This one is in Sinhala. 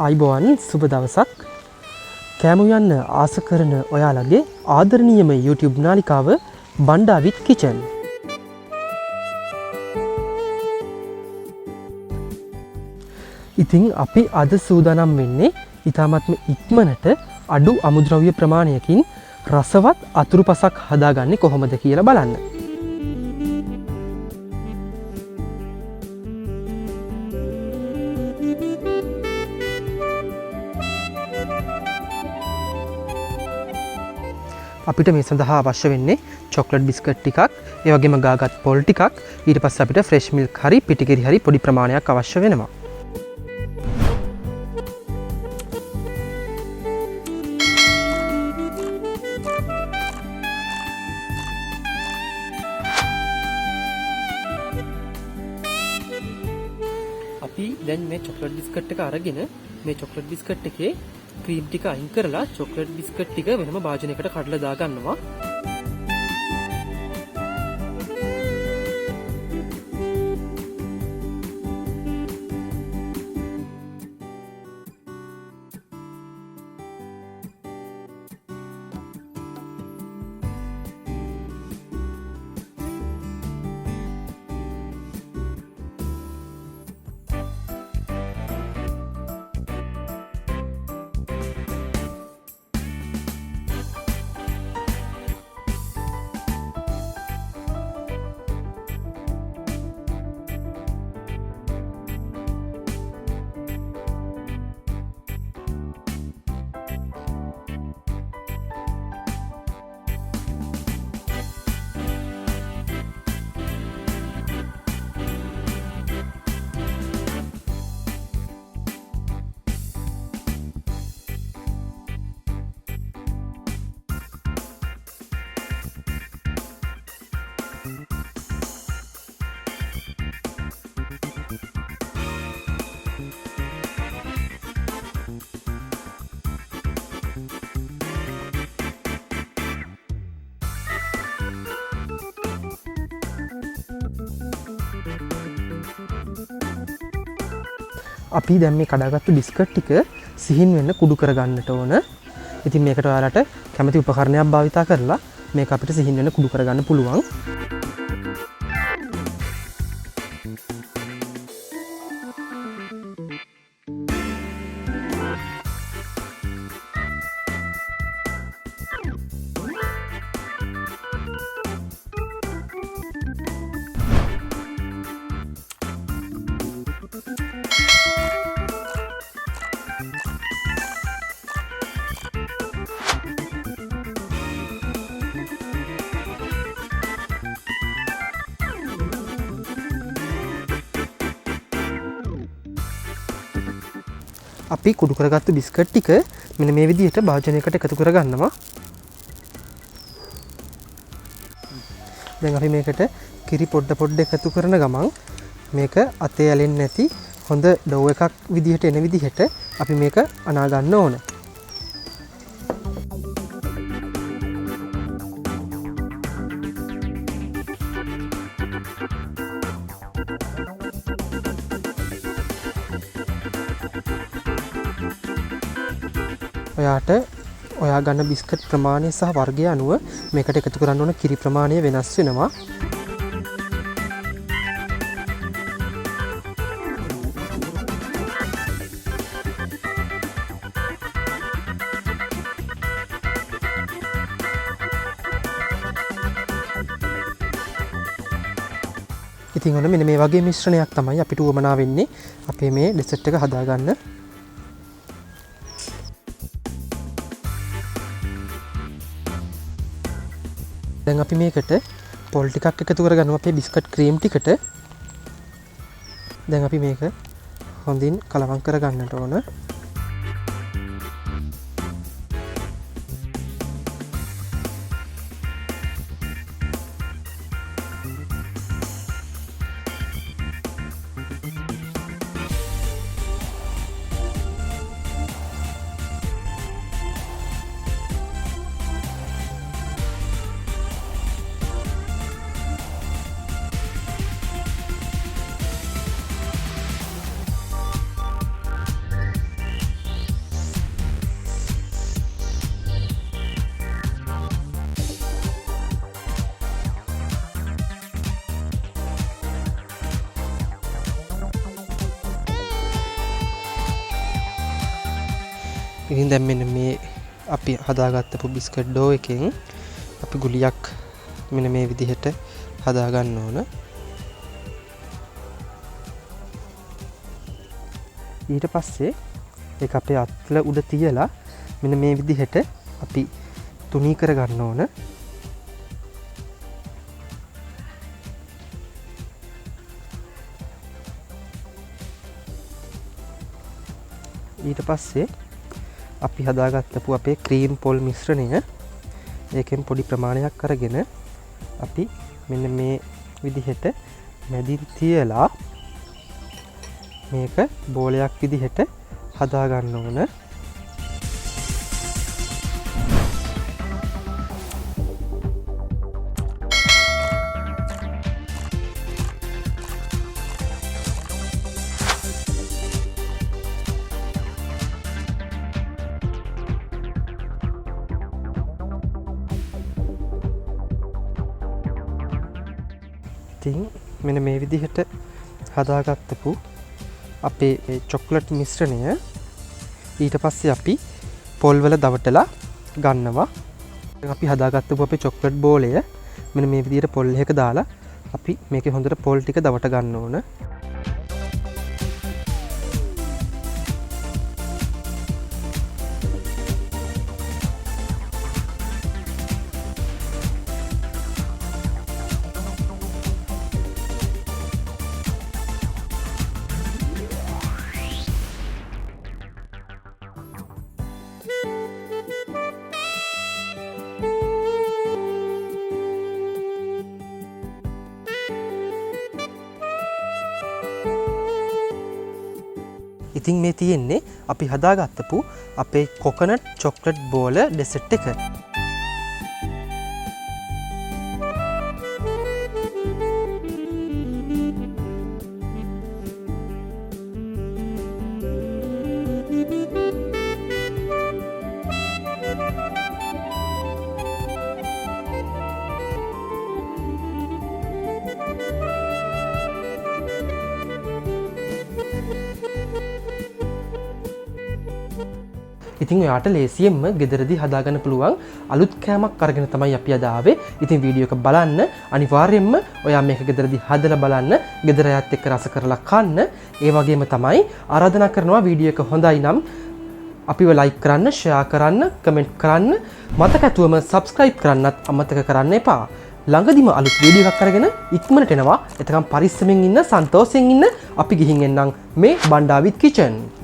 ආයිබෝවන් සුබ දවසක්. කෑම යන්න ආස කරන ඔයාලගේ ආදරණීයම YouTube නාලිකාව Banda with Kitchen. ඉතින් අපි අද සූදානම් වෙන්නේ ඊටාත්ම ඉක්මනට අඩු අමුද්‍රව්‍ය ප්‍රමාණයකින් රසවත් අතුරුපසක් හදාගන්නේ කොහොමද කියලා බලන්න. අපිට මේ සඳහා අවශ්‍ය වෙන්නේ චොක්ලට් බිස්කට් ටිකක්, ඒ වගේම ගාගත් පොල් ටිකක්, ඊට පස්සේ අපිට ෆ්‍රෙෂ් මිල්ක් හරි පිටිකිරි හරි පොඩි ප්‍රමාණයක් අවශ්‍ය වෙනවා. අපි දැන් මේ චොක්ලට් බිස්කට් එක අරගෙන මේ චොක්ලට් බිස්කට් එකේ ක්‍රීම් ටික අයින් කරලා චොක්ලට් බිස්කට් ටික වෙනම භාජනයකට කඩලා දාගන්නවා. අපි දැන් මේ කඩාගත්තු බිස්කට් ටික සිහින් වෙන්න කුඩු කරගන්නට ඕන. ඉතින් මේකට ඔයාලට කැමති උපකරණයක් භාවිතා කරලා මේක අපිට සිහින් වෙන්න කුඩු කරගන්න පුළුවන්. අපි කුඩු කරගත්තු බිස්කට් ටික මෙන්න මේ විදිහට භාජනයකට එකතු කරගන්නවා. දැන් අපි මේකට කිරි පොඩ එකතු කරන ගමන් මේක අතේ ඇලෙන්නේ නැති හොඳ ඩෝ එකක් විදිහට එන විදිහට අපි මේක අනා ගන්න ඕන. ඔයාට ඔයා ගන්න බිස්කට් ප්‍රමාණය සහ වර්ගය අනුව මේකට එකතු කරන්න ඕන කිරි ප්‍රමාණය වෙනස් වෙනවා. ඉතින් ඔන්න මෙන්න මේ වගේ මිශ්‍රණයක් තමයි අපිට උවමනා වෙන්නේ අපේ මේ ඩෙසර්ට් එක හදාගන්න. දැන් අපි මේකට පොල් ටිකක් එකතු කරගන්නවා අපේ බිස්කට් ක්‍රීම් ටිකට. දැන් අපි මේක හොඳින් කලවම් කරගන්නට ඕන. ඉතින් දැන් මෙන්න මේ අපි හදාගත්තපු බිස්කට් ඩෝ එකෙන් අපි ගුලියක් මෙන්න මේ විදිහට හදා ගන්න ඕන. ඊට පස්සේ ඒක අපේ අත්වල උඩ තියලා මෙන්න මේ විදිහට අපි තුනී කර ගන්න ඕන. ඊට පස්සේ අපි හදාගත්තපු අපේ ක්‍රීම් පොල් මිශ්‍රණය ඒකෙන් පොඩි ප්‍රමාණයක් අරගෙන අපි මෙන්න මේ විදිහට මැදින් තියලා මේක බෝලයක් විදිහට හදා ගන්න ඕන. ඉතින් මෙන්න මේ විදිහට හදාගත්තපු අපේ චොක්ලට් මිශ්‍රණය ඊට පස්සේ අපි පොල් වල දවටලා ගන්නවා. අපි හදාගත්තපු අපේ චොක්ලට් බෝලය මෙන්න මේ විදිහට පොල් එකක දාලා අපි මේකේ හොඳට පොල් ටික දවට ගන්න ඕන. ඉතින් මේ තියෙන්නේ අපි හදාගත්තපු අපේ කොකනට් චොක්ලට් බෝල ඩෙසර්ට් එක. ඉතින් ඔයාට ලේසියෙන්ම ගෙදරදී හදාගන්න පුළුවන් අලුත් කෑමක් අරගෙන තමයි අපි අද ආවේ. ඉතින් වීඩියෝ එක බලන්න අනිවාර්යයෙන්ම ඔයා මේක ගෙදරදී හදලා බලන්න. ගෙදර අයත් එක්ක රස කරලා කන්න. ඒ වගේම තමයි ආරාධනා කරනවා වීඩියෝ එක හොඳයි නම් අපිව ලයික් කරන්න, ෂෙයා කරන්න, කමෙන්ට් කරන්න, මතක ඇතුවම සබ්ස්ක්‍රයිබ් කරන්නත් අමතක කරන්න එපා. ළඟදිම අලුත් වීඩියෝ එකක් අරගෙන ඉක්මනට එනවා. එතකම් පරිස්සමෙන් ඉන්න, සන්තෝෂයෙන් ඉන්න. අපි ගිහින් එන්නම් මේ බණ්ඩා with kitchen.